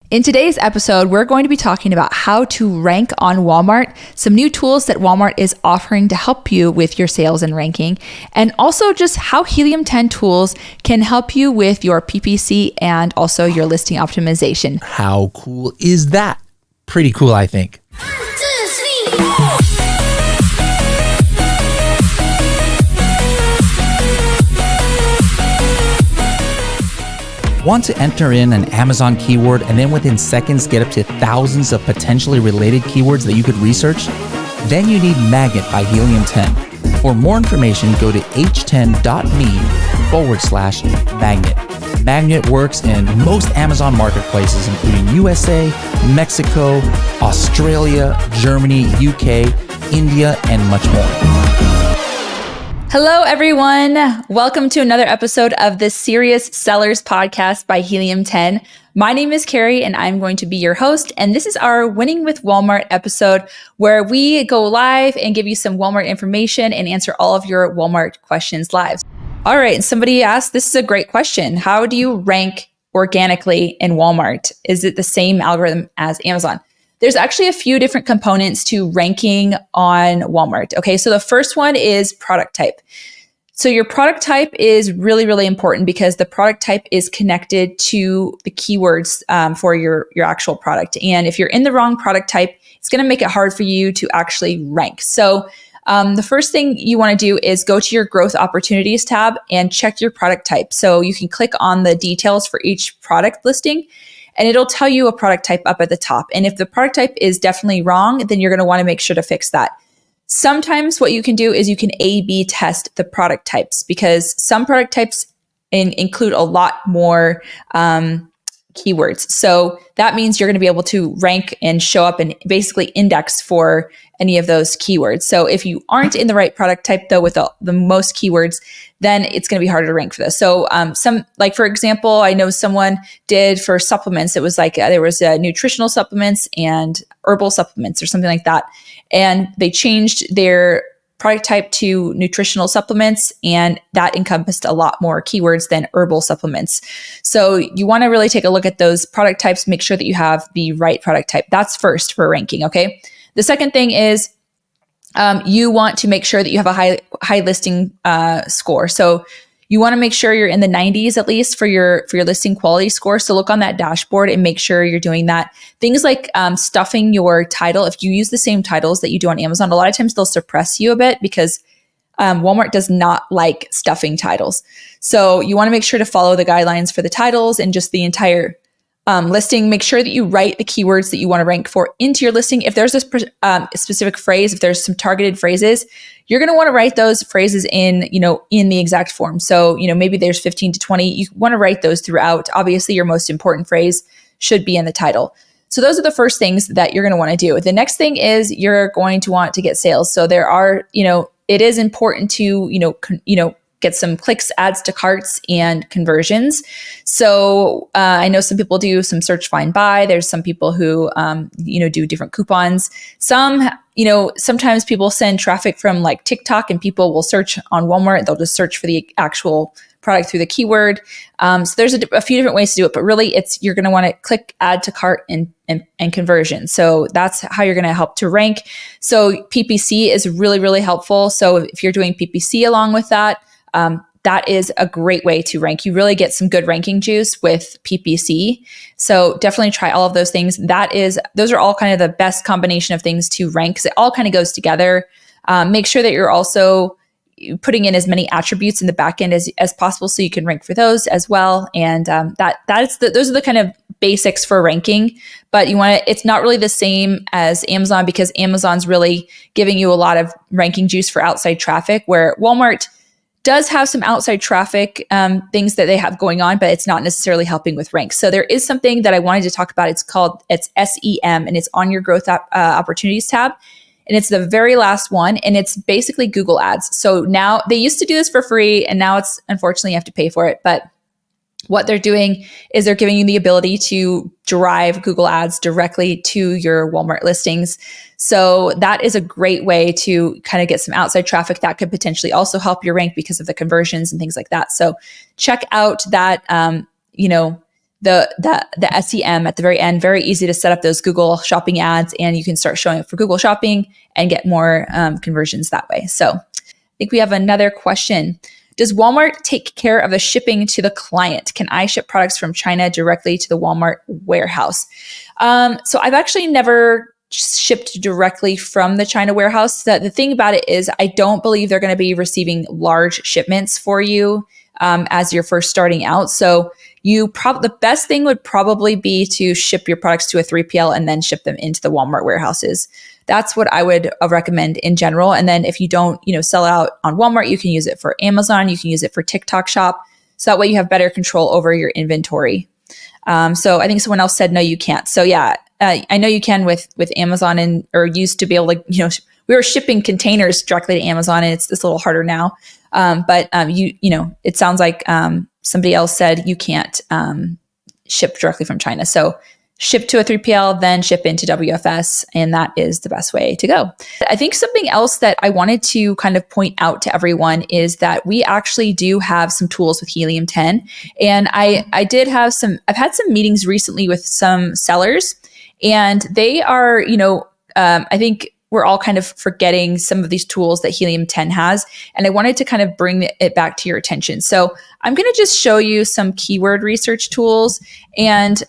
In today's episode, we're going to be talking about how to rank on Walmart, some new tools that Walmart is offering to help you with your sales and ranking, and also just how Helium 10 tools can help you with your PPC and also your listing optimization. How cool is that? Pretty cool, I think. Want to enter in an Amazon keyword and then within seconds get up to thousands of potentially related keywords that you could research? Then you need Magnet by Helium 10. For more information, go to h10.me/magnet. Magnet works in most Amazon marketplaces, including USA, Mexico, Australia, Germany, UK, India, and much more. Hello, everyone. Welcome to another episode of the Serious Sellers Podcast by Helium 10. My name is Carrie, and I'm going to be your host. And this is our Winning with Walmart episode, where we go live and give you some Walmart information and answer all of your Walmart questions live. All right. Somebody asked, this is a great question. How do you rank organically in Walmart? Is it the same algorithm as Amazon? There's actually a few different components to ranking on Walmart. Okay, so the first one is product type. So your product type is really, really important because the product type is connected to the keywords for your actual product. And if you're in the wrong product type, it's going to make it hard for you to actually rank. So the first thing you want to do is go to your growth opportunities tab and check your product type. So you can click on the details for each product listing, and it'll tell you a product type up at the top. And if the product type is definitely wrong, then you're going to want to make sure to fix that. Sometimes what you can do is you can A/B test the product types, because some product types include a lot more keywords. So that means you're going to be able to rank and show up and basically index for any of those keywords. So if you aren't in the right product type, though, with the most keywords, then it's going to be harder to rank for this. So for example, I know someone did for supplements. It was like there was nutritional supplements and herbal supplements or something like that. And they changed their product type to nutritional supplements, and that encompassed a lot more keywords than herbal supplements. So you want to really take a look at those product types, make sure that you have the right product type. That's first for ranking, okay? The second thing is you want to make sure that you have a high listing score. So you want to make sure you're in the 90s at least for your listing quality score. So look on that dashboard and make sure you're doing that. Things like stuffing your title. If you use the same titles that you do on Amazon, a lot of times they'll suppress you a bit because Walmart does not like stuffing titles. So you want to make sure to follow the guidelines for the titles and just the entire listing. Make sure that you write the keywords that you want to rank for into your listing. If there's a specific phrase, if there's some targeted phrases, you're going to want to write those phrases in the exact form. So, maybe there's 15 to 20. You want to write those throughout. Obviously, your most important phrase should be in the title. So those are the first things that you're going to want to do. The next thing is you're going to want to get sales. So there are, it is important to, get some clicks, adds to carts, and conversions. So I know some people do some search, find, buy. There's some people who, do different coupons. Sometimes people send traffic from like TikTok, and people will search on Walmart. They'll just search for the actual product through the keyword. So there's a few different ways to do it, but really you're going to want to click add to cart and conversion. So that's how you're going to help to rank. So PPC is really, really helpful. So if you're doing PPC along with that, that is a great way to rank. You really get some good ranking juice with PPC. So definitely try all of those things. Those are all kind of the best combination of things to rank because it all kind of goes together. Make sure that you're also putting in as many attributes in the back end as possible so you can rank for those as well. And those are the kind of basics for ranking. But it's not really the same as Amazon because Amazon's really giving you a lot of ranking juice for outside traffic, where Walmart does have some outside traffic things that they have going on, but it's not necessarily helping with ranks. So there is something that I wanted to talk about. It's SEM, and it's on your growth opportunities tab. And it's the very last one, and it's basically Google Ads. So now they used to do this for free, and now it's unfortunately you have to pay for it. But what they're doing is they're giving you the ability to drive Google Ads directly to your Walmart listings. So that is a great way to kind of get some outside traffic that could potentially also help your rank because of the conversions and things like that. So check out that, the SEM at the very end. Very easy to set up those Google shopping ads, and you can start showing up for Google Shopping and get more conversions that way. So I think we have another question. Does Walmart take care of the shipping to the client? Can I ship products from China directly to the Walmart warehouse? So I've actually never shipped directly from the China warehouse. The thing about it is I don't believe they're going to be receiving large shipments for you as you're first starting out. So the best thing would probably be to ship your products to a 3PL and then ship them into the Walmart warehouses. That's what I would recommend in general. And then if you don't, sell out on Walmart, you can use it for Amazon. You can use it for TikTok Shop. So that way you have better control over your inventory. So I think someone else said, no, you can't. So yeah, I know you can with Amazon or used to be able to, we were shipping containers directly to Amazon, and it's a little harder now. But it sounds like somebody else said you can't ship directly from China. So ship to a 3PL, then ship into WFS, and that is the best way to go. I think something else that I wanted to kind of point out to everyone is that we actually do have some tools with Helium 10. And I've had some meetings recently with some sellers, and they are, I think we're all kind of forgetting some of these tools that Helium 10 has. And I wanted to kind of bring it back to your attention. So I'm going to just show you some keyword research tools. And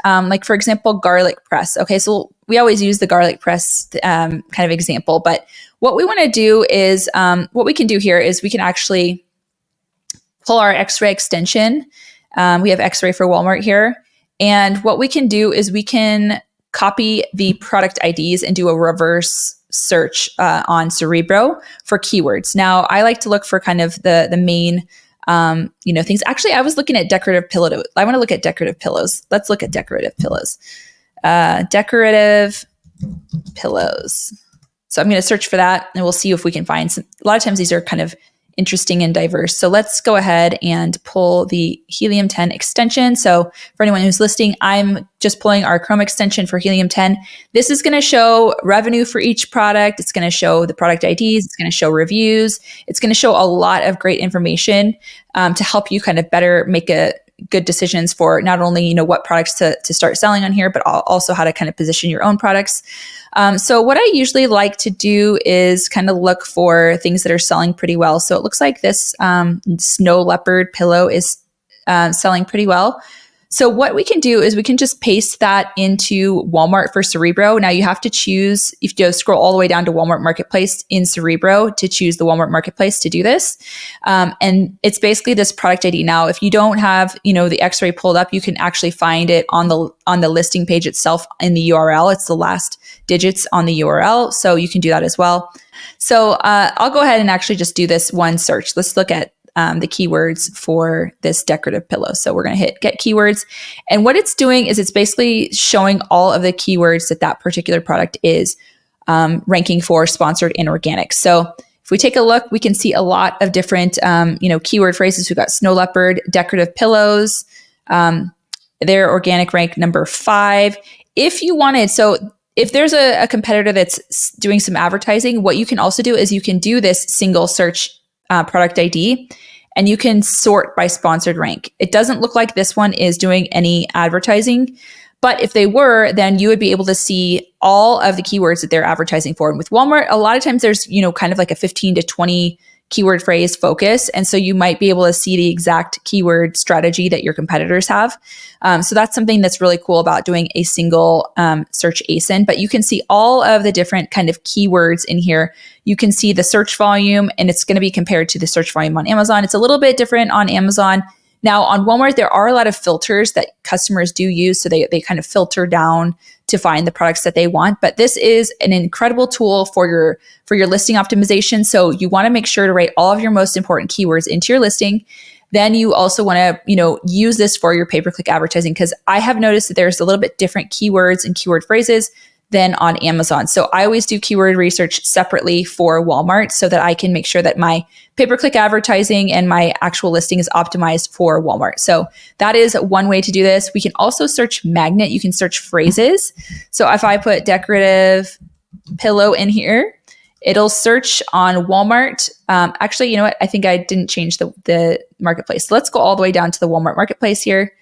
for example, garlic press. Okay, so we always use the garlic press kind of example. But what we want to do is, what we can do here is we can actually pull our X-ray extension. We have X-ray for Walmart here. And what we can do is we can copy the product IDs and do a reverse search on Cerebro for keywords. Now, I like to look for kind of the main, things. Actually, I was looking at decorative pillow. I want to look at decorative pillows. Let's look at decorative pillows. Decorative pillows. So I'm going to search for that, and we'll see if we can find some. A lot of times these are kind of interesting and diverse. So let's go ahead and pull the Helium 10 extension. So for anyone who's listening, I'm just pulling our Chrome extension for Helium 10. This is going to show revenue for each product. It's going to show the product IDs. It's going to show reviews. It's going to show a lot of great information to help you kind of better make good decisions for not only, what products to start selling on here, but also how to kind of position your own products. So what I usually like to do is kind of look for things that are selling pretty well. So it looks like this snow leopard pillow is selling pretty well. So what we can do is we can just paste that into Walmart for Cerebro. Now you have to choose, if you scroll all the way down to Walmart Marketplace in Cerebro to choose the Walmart Marketplace to do this. And it's basically this product ID. Now, if you don't have, the X-ray pulled up, you can actually find it on the listing page itself in the URL. It's the last digits on the URL. So you can do that as well. So I'll go ahead and actually just do this one search. Let's look at the keywords for this decorative pillow. So we're going to hit get keywords. And what it's doing is it's basically showing all of the keywords that particular product is ranking for, sponsored and organic. So if we take a look, we can see a lot of different, keyword phrases. We've got snow leopard, decorative pillows. Their organic rank number 5. If you wanted, so if there's a competitor that's doing some advertising, what you can also do is you can do this single search product ID, and you can sort by sponsored rank. It doesn't look like this one is doing any advertising, but if they were, then you would be able to see all of the keywords that they're advertising for. And with Walmart, a lot of times there's, kind of like a 15 to 20 keyword phrase focus. And so you might be able to see the exact keyword strategy that your competitors have. So that's something that's really cool about doing a single search ASIN, but you can see all of the different kind of keywords in here. You can see the search volume, and it's going to be compared to the search volume on Amazon. It's a little bit different on Amazon. Now on Walmart, there are a lot of filters that customers do use. So they kind of filter down to find the products that they want. But this is an incredible tool for your listing optimization. So you want to make sure to write all of your most important keywords into your listing. Then you also want to, use this for your pay-per-click advertising, because I have noticed that there's a little bit different keywords and keyword phrases than on Amazon. So I always do keyword research separately for Walmart so that I can make sure that my pay-per-click advertising and my actual listing is optimized for Walmart. So that is one way to do this. We can also search magnet. You can search phrases. So if I put decorative pillow in here, it'll search on Walmart. Actually, you know what? I think I didn't change the marketplace. So let's go all the way down to the Walmart marketplace here.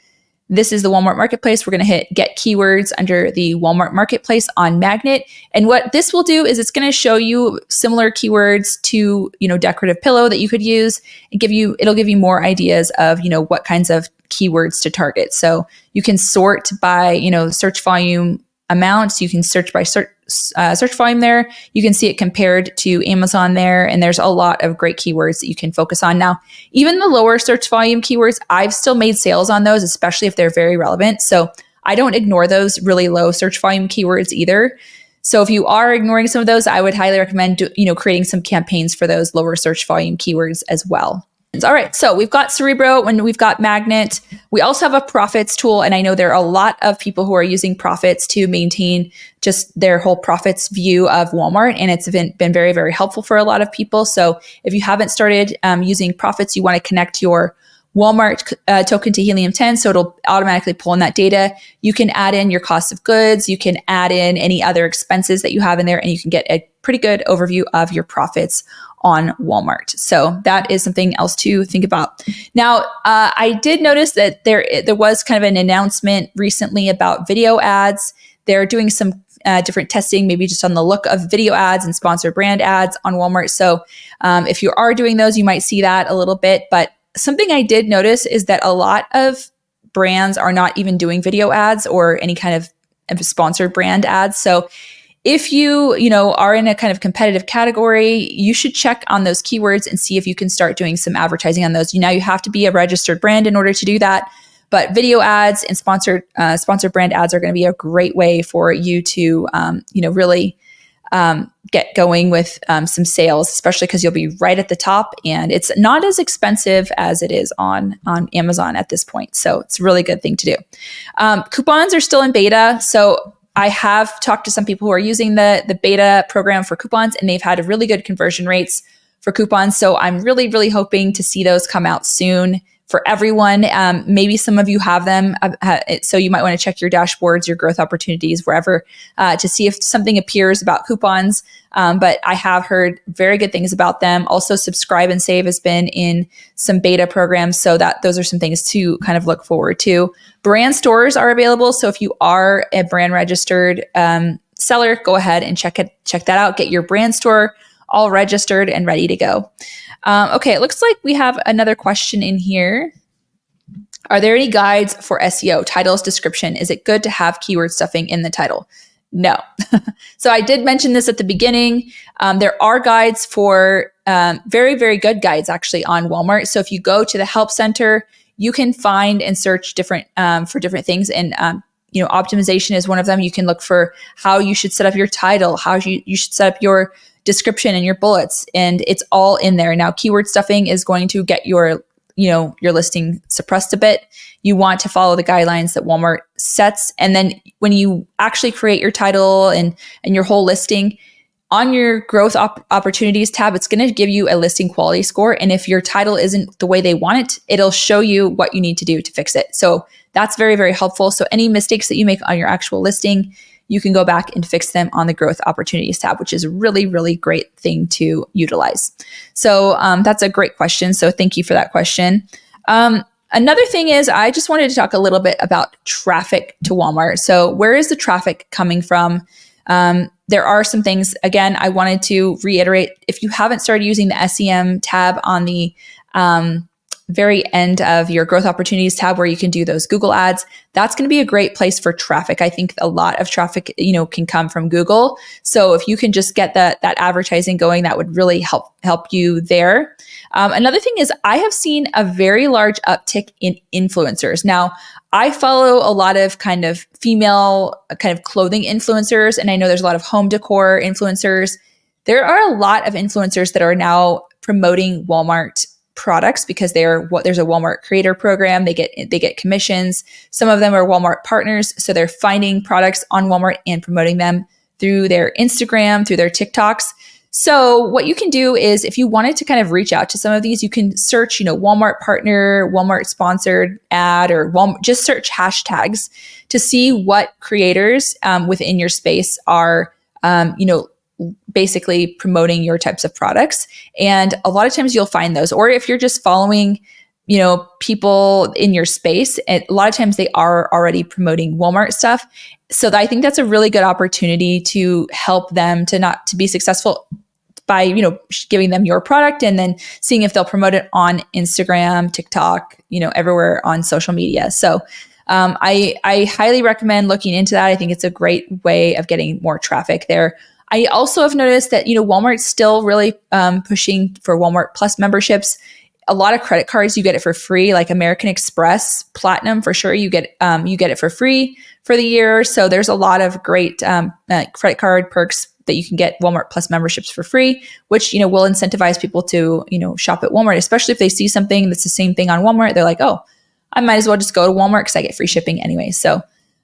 this is the Walmart Marketplace. We're going to hit get keywords under the Walmart Marketplace on Magnet. And what this will do is it's going to show you similar keywords to, decorative pillow that you could use and it'll give you more ideas of, what kinds of keywords to target. So you can sort by, search volume amounts. You can search by search volume there. You can see it compared to Amazon there. And there's a lot of great keywords that you can focus on. Now, even the lower search volume keywords, I've still made sales on those, especially if they're very relevant. So I don't ignore those really low search volume keywords either. So if you are ignoring some of those, I would highly recommend, creating some campaigns for those lower search volume keywords as well. All right, so we've got Cerebro and we've got Magnet. We also have a profits tool, and I know there are a lot of people who are using profits to maintain just their whole profits view of Walmart, and it's been very, very helpful for a lot of people. So if you haven't started using profits, you want to connect your Walmart token to Helium 10, so it'll automatically pull in that data. You can add in your cost of goods, you can add in any other expenses that you have in there, and you can get a pretty good overview of your profits on Walmart. So that is something else to think about. Now, I did notice that there was kind of an announcement recently about video ads. They're doing some different testing, maybe just on the look of video ads and sponsored brand ads on Walmart. So if you are doing those, you might see that a little bit. But something I did notice is that a lot of brands are not even doing video ads or any kind of sponsored brand ads. So if you are in a kind of competitive category, you should check on those keywords and see if you can start doing some advertising on those. Now you have to be a registered brand in order to do that, but video ads and sponsored brand ads are going to be a great way for you to really get going with some sales, especially because you'll be right at the top, and it's not as expensive as it is on Amazon at this point. So it's a really good thing to do. Coupons are still in beta, so I have talked to some people who are using the beta program for coupons, and they've had really good conversion rates for coupons. So I'm really, really hoping to see those come out soon for everyone. Maybe some of you have them. So you might want to check your dashboards, your growth opportunities, wherever, to see if something appears about coupons. But I have heard very good things about them. Also, Subscribe and Save has been in some beta programs. So those are some things to kind of look forward to. Brand stores are available. So if you are a brand registered seller, go ahead and check that out. Get your brand store all registered and ready to go. Okay, it looks like we have another question in here. Are there any guides for SEO, titles, description? Is it good to have keyword stuffing in the title? No. So I did mention this at the beginning. There are guides for very, very good guides actually on Walmart. So if you go to the Help Center, you can find and search for different things. And optimization is one of them. You can look for how you should set up your title, how you should set up your description and your bullets, and it's all in there. Now, keyword stuffing is going to get your listing suppressed a bit. You want to follow the guidelines that Walmart sets. And then when you actually create your title and your whole listing, on your growth opportunities tab, it's going to give you a listing quality score. And if your title isn't the way they want it, it'll show you what you need to do to fix it. So that's very, very helpful. So any mistakes that you make on your actual listing, you can go back and fix them on the growth opportunities tab, which is a really, really great thing to utilize. So that's a great question. So thank you for that question. Another thing is, I just wanted to talk a little bit about traffic to Walmart. So where is the traffic coming from? There are some things, again, I wanted to reiterate, if you haven't started using the SEM tab on the very end of your growth opportunities tab where you can do those Google ads, that's going to be a great place for traffic. I think a lot of traffic, can come from Google. So if you can just get that advertising going, that would really help you there. Another thing is, I have seen a very large uptick in influencers. Now, I follow a lot of kind of female kind of clothing influencers, and I know there's a lot of home decor influencers. There are a lot of influencers that are now promoting Walmart products because there's a Walmart creator program. They get commissions. Some of them are Walmart partners, so they're finding products on Walmart and promoting them through their Instagram, through their TikToks. So what you can do is, if you wanted to kind of reach out to some of these, you can search, Walmart partner, Walmart sponsored ad, or just search hashtags to see what creators within your space are, basically promoting your types of products. And a lot of times you'll find those. Or if you're just following people in your space, a lot of times they are already promoting Walmart stuff. So I think that's a really good opportunity to help them to be successful by, giving them your product and then seeing if they'll promote it on Instagram, TikTok, everywhere on social media. So I highly recommend looking into that. I think it's a great way of getting more traffic there. I also have noticed that, Walmart's still really pushing for Walmart Plus memberships. A lot of credit cards, you get it for free, like American Express Platinum for sure. You get it for free for the year. So there's a lot of great credit card perks that you can get Walmart Plus memberships for free, which, will incentivize people to, shop at Walmart, especially if they see something that's the same thing on Walmart. They're like, oh, I might as well just go to Walmart because I get free shipping anyway. So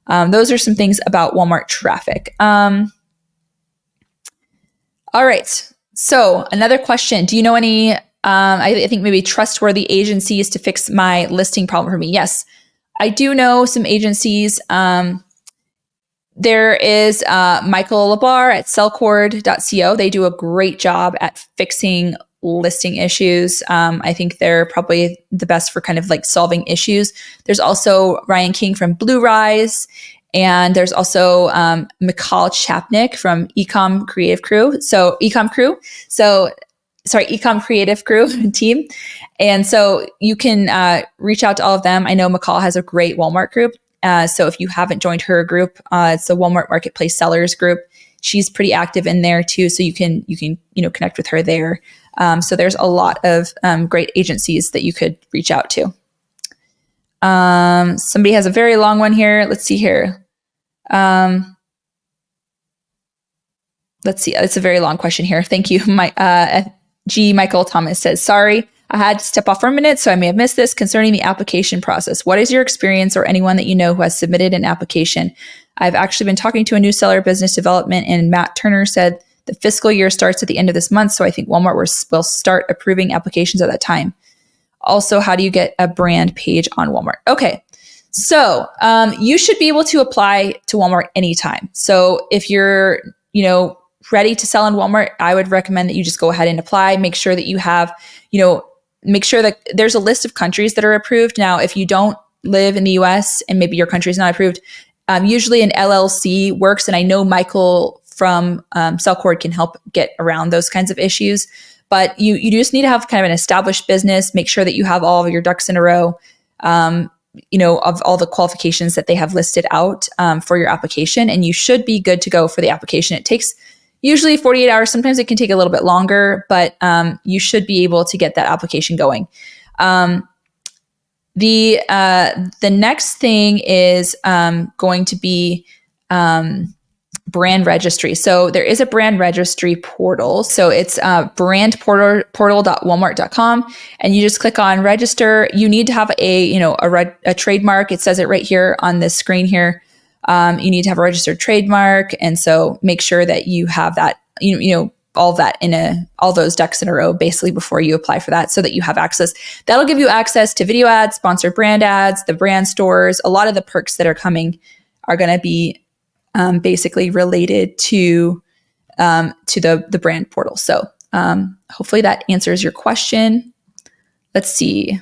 those are some things about Walmart traffic. All right. So another question. Do you know any, I think maybe trustworthy agencies to fix my listing problem for me? Yes, I do know some agencies. There is Michael Labar at sellcord.co. They do a great job at fixing listing issues. I think they're probably the best for kind of like solving issues. There's also Ryan King from Blue Rise. And there's also Mikhail Chapnik from Ecom Creative Crew. So Ecom Creative Crew team. And so you can reach out to all of them. I know Mikhail has a great Walmart group. So if you haven't joined her group, it's the Walmart Marketplace Sellers group. She's pretty active in there too. So you can connect with her there. So there's a lot of great agencies that you could reach out to. Somebody has a very long one here. Let's see here. Let's see. It's a very long question here. Thank you. Michael Thomas says, sorry, I had to step off for a minute, so I may have missed this. Concerning the application process, what is your experience or anyone that you know who has submitted an application? I've actually been talking to a new seller business development, and Matt Turner said the fiscal year starts at the end of this month, so I think Walmart will start approving applications at that time. Also, how do you get a brand page on Walmart? Okay, so you should be able to apply to Walmart anytime. So if you're, ready to sell in Walmart, I would recommend that you just go ahead and apply. Make sure that you have, make sure that there's a list of countries that are approved. Now, if you don't live in the US and maybe your country is not approved, usually an LLC works. And I know Michael from Sellcord can help get around those kinds of issues. But you just need to have kind of an established business. Make sure that you have all of your ducks in a row, of all the qualifications that they have listed out for your application. And you should be good to go for the application. It takes usually 48 hours. Sometimes it can take a little bit longer, but you should be able to get that application going. The next thing is going to be brand registry. So there is a brand registry portal. So it's brandportal.walmart.com, and you just click on register. You need to have a trademark. It says it right here on this screen here. You need to have a registered trademark, and so make sure that you have that. All that all those ducks in a row basically before you apply for that, so that you have access. That'll give you access to video ads, sponsored brand ads, the brand stores. A lot of the perks that are coming are going to be basically related to the brand portal. So hopefully that answers your question. Let's see.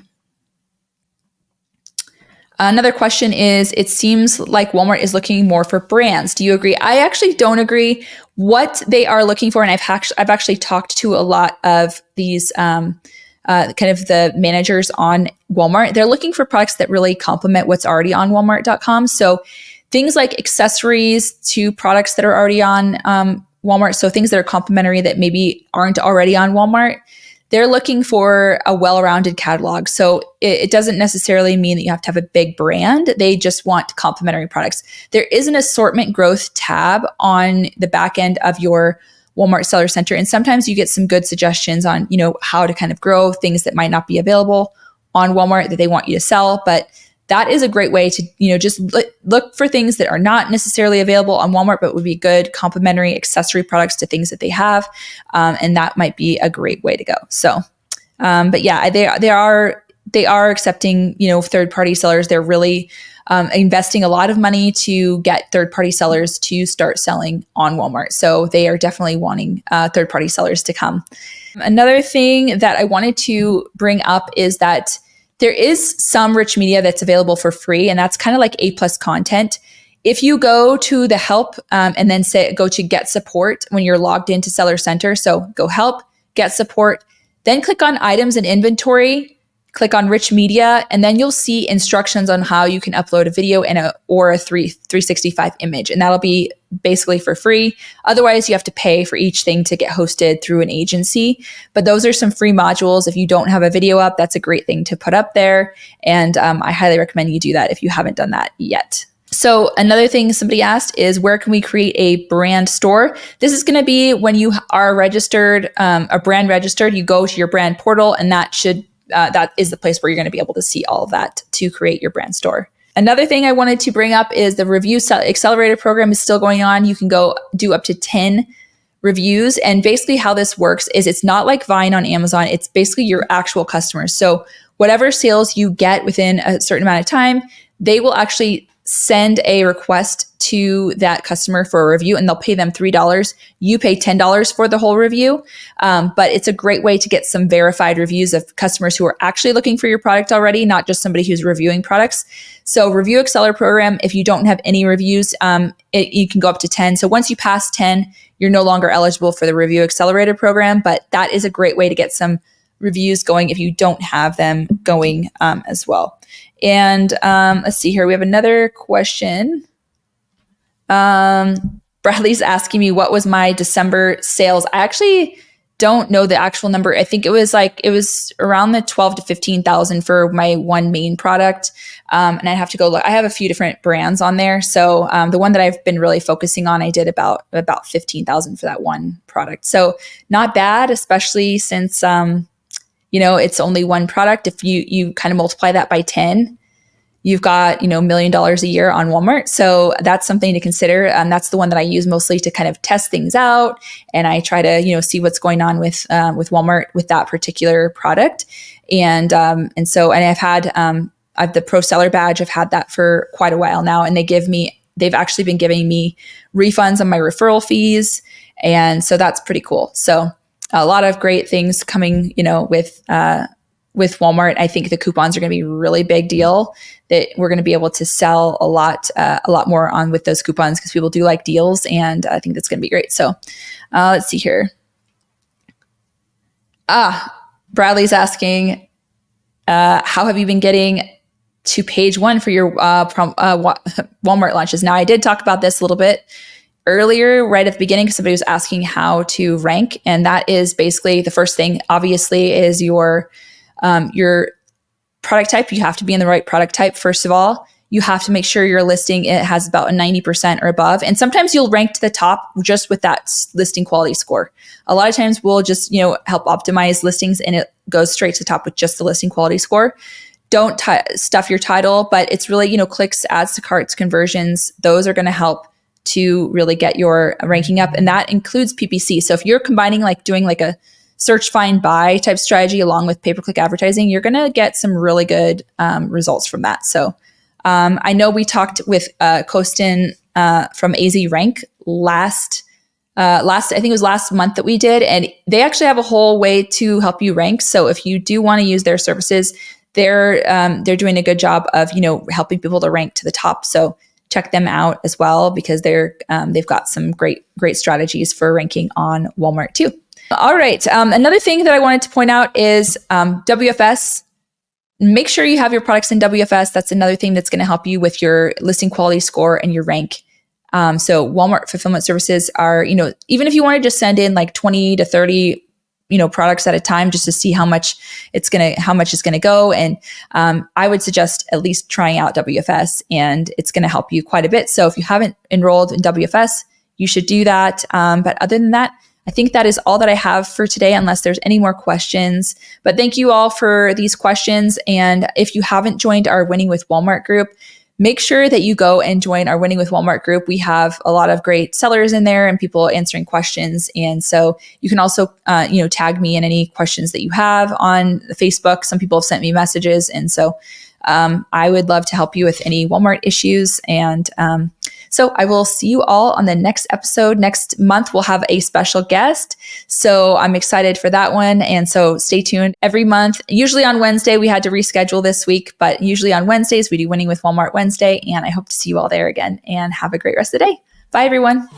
Another question is, it seems like Walmart is looking more for brands. Do you agree? I actually don't agree what they are looking for. And I've actually talked to a lot of these kind of the managers on Walmart. They're looking for products that really complement what's already on Walmart.com. So things like accessories to products that are already on Walmart. So things that are complementary that maybe aren't already on Walmart. They're looking for a well-rounded catalog. So it doesn't necessarily mean that you have to have a big brand. They just want complementary products. There is an assortment growth tab on the back end of your Walmart Seller Center. And sometimes you get some good suggestions on, how to kind of grow things that might not be available on Walmart that they want you to sell. But that is a great way to, just look for things that are not necessarily available on Walmart, but would be good complementary accessory products to things that they have. And that might be a great way to go. So, but yeah, they are accepting, third-party sellers. They're really investing a lot of money to get third-party sellers to start selling on Walmart. So they are definitely wanting third-party sellers to come. Another thing that I wanted to bring up is that There is some rich media that's available for free, and that's kind of like A+ content. If you go to the help and then go to get support when you're logged into Seller Center, so go help, get support, then click on items and inventory, click on rich media, and then you'll see instructions on how you can upload a video and or a 365 image. And that'll be basically for free. Otherwise, you have to pay for each thing to get hosted through an agency. But those are some free modules. If you don't have a video up, that's a great thing to put up there. And I highly recommend you do that if you haven't done that yet. So another thing somebody asked is, where can we create a brand store? This is going to be when you are registered, a brand registered, you go to your brand portal, and that is the place where you're going to be able to see all of that to create your brand store. Another thing I wanted to bring up is the review accelerator program is still going on. You can go do up to 10 reviews. And basically how this works is it's not like Vine on Amazon. It's basically your actual customers. So whatever sales you get within a certain amount of time, they will actually send a request to that customer for a review, and they'll pay them $3. You pay $10 for the whole review. But it's a great way to get some verified reviews of customers who are actually looking for your product already, not just somebody who's reviewing products. So Review Accelerator program, if you don't have any reviews, you can go up to 10. So once you pass 10, you're no longer eligible for the Review Accelerator program, but that is a great way to get some reviews going if you don't have them going as well. And let's see here. We have another question. Bradley's asking me, what was my December sales? I actually don't know the actual number. I think it was around the 12 to 15,000 for my one main product. And I have to go look. I have a few different brands on there. So the one that I've been really focusing on, I did about 15,000 for that one product. So not bad, especially since it's only one product. If you kind of multiply that by 10, you've got, $1 million a year on Walmart. So that's something to consider. That's the one that I use mostly to kind of test things out. And I try to, see what's going on with Walmart with that particular product. And I've had, I have the Pro Seller badge. I've had that for quite a while now. And they've actually been giving me refunds on my referral fees. And so that's pretty cool. So a lot of great things coming, with Walmart. I think the coupons are going to be a really big deal, that we're going to be able to sell a lot more on with those coupons, because people do like deals, and I think that's going to be great. So let's see here. Bradley's asking, how have you been getting to page 1 for your Walmart launches? Now, I did talk about this a little bit earlier, right at the beginning, because somebody was asking how to rank. And that is basically the first thing, obviously, is your product type. You have to be in the right product type. First of all, you have to make sure your listing, it has about a 90% or above. And sometimes you'll rank to the top just with that listing quality score. A lot of times we'll just, help optimize listings, and it goes straight to the top with just the listing quality score. Don't stuff your title, but it's really, clicks, adds to carts, conversions. Those are going to help to really get your ranking up. And that includes PPC. So if you're combining doing a search, find, buy type strategy along with pay-per-click advertising, you're going to get some really good results from that. So I know we talked with Kostin from AZ Rank last, I think it was last month that we did, and they actually have a whole way to help you rank. So if you do want to use their services, they're doing a good job of, helping people to rank to the top. So check them out as well, because they've got some great strategies for ranking on Walmart too. All right. Another thing that I wanted to point out is WFS. Make sure you have your products in WFS. That's another thing that's going to help you with your listing quality score and your rank. So Walmart fulfillment services are, even if you want to just send in 20 to 30, products at a time, just to see how much it's going to go. And I would suggest at least trying out WFS, and it's going to help you quite a bit. So if you haven't enrolled in WFS, you should do that. But other than that, I think that is all that I have for today, unless there's any more questions. But thank you all for these questions. And if you haven't joined our Winning with Walmart group, make sure that you go and join our Winning with Walmart group. We have a lot of great sellers in there and people answering questions. And so you can also, tag me in any questions that you have on Facebook. Some people have sent me messages. And so I would love to help you with any Walmart issues. And So I will see you all on the next episode. Next month, we'll have a special guest. So I'm excited for that one. And so stay tuned every month. Usually on Wednesday, we had to reschedule this week, but usually on Wednesdays, we do Winning with Walmart Wednesday. And I hope to see you all there again, and have a great rest of the day. Bye, everyone.